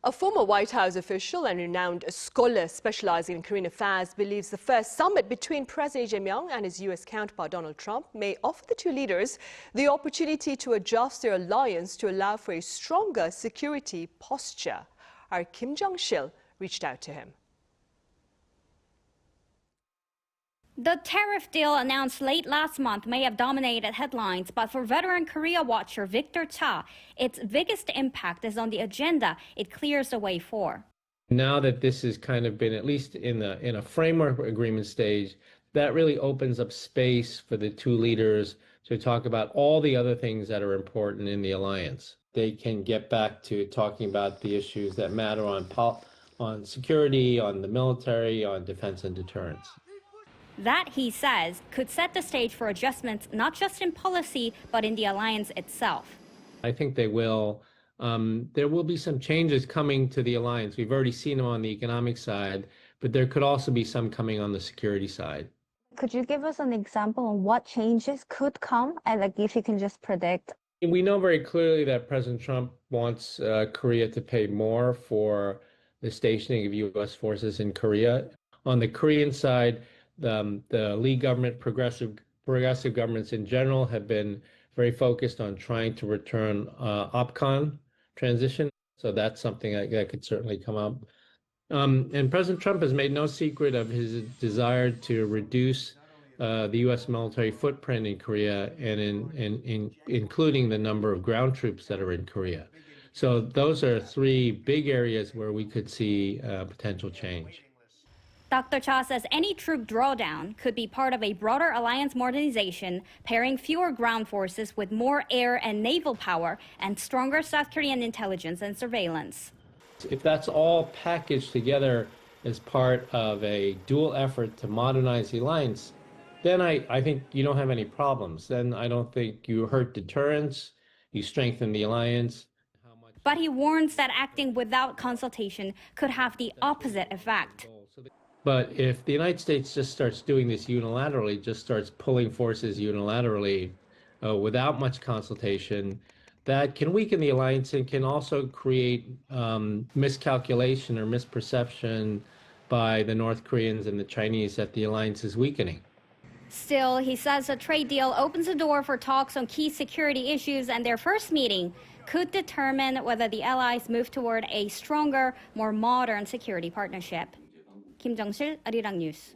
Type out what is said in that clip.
A former White House official and renowned scholar specializing in Korean affairs believes the first summit between President Lee Jae Myung and his U.S. counterpart Donald Trump may offer the two leaders the opportunity to adjust their alliance to allow for a stronger security posture. Our Kim Jung-sil reached out to him. The tariff deal announced late last month may have dominated headlines, but for veteran Korea watcher Victor Cha, its biggest impact is on the agenda it clears the way for. Now that this has kind of been at least in a framework agreement stage, that really opens up space for the two leaders to talk about all the other things that are important in the alliance. They can get back to talking about the issues that matter on security, on the military, on defense and deterrence. That, he says, could set the stage for adjustments not just in policy, but in the alliance itself. I think they will. There will be some changes coming to the alliance. We've already seen them on the economic side, but there could also be some coming on the security side. Could you give us an example on what changes could come, and if you can just predict? We know very clearly that President Trump wants Korea to pay more for the stationing of U.S. forces in Korea. On the Korean side, the Lee government, progressive governments in general, have been very focused on trying to return OPCON transition. So that's something that could certainly come up. And President Trump has made no secret of his desire to reduce the U.S. military footprint in Korea, and including the number of ground troops that are in Korea. So those are three big areas where we could see potential change. Dr. Cha says any troop drawdown could be part of a broader alliance modernization, pairing fewer ground forces with more air and naval power and stronger South Korean intelligence and surveillance. If that's all packaged together as part of a dual effort to modernize the alliance, then I think you don't have any problems. Then I don't think you hurt deterrence, you strengthen the alliance. But he warns that acting without consultation could have the opposite effect. But if the United States just starts doing this unilaterally, just starts pulling forces unilaterally without much consultation, that can weaken the alliance and can also create miscalculation or misperception by the North Koreans and the Chinese that the alliance is weakening. Still, he says a trade deal opens the door for talks on key security issues, and their first meeting could determine whether the allies move toward a stronger, more modern security partnership. Kim Jung-sil, Arirang News.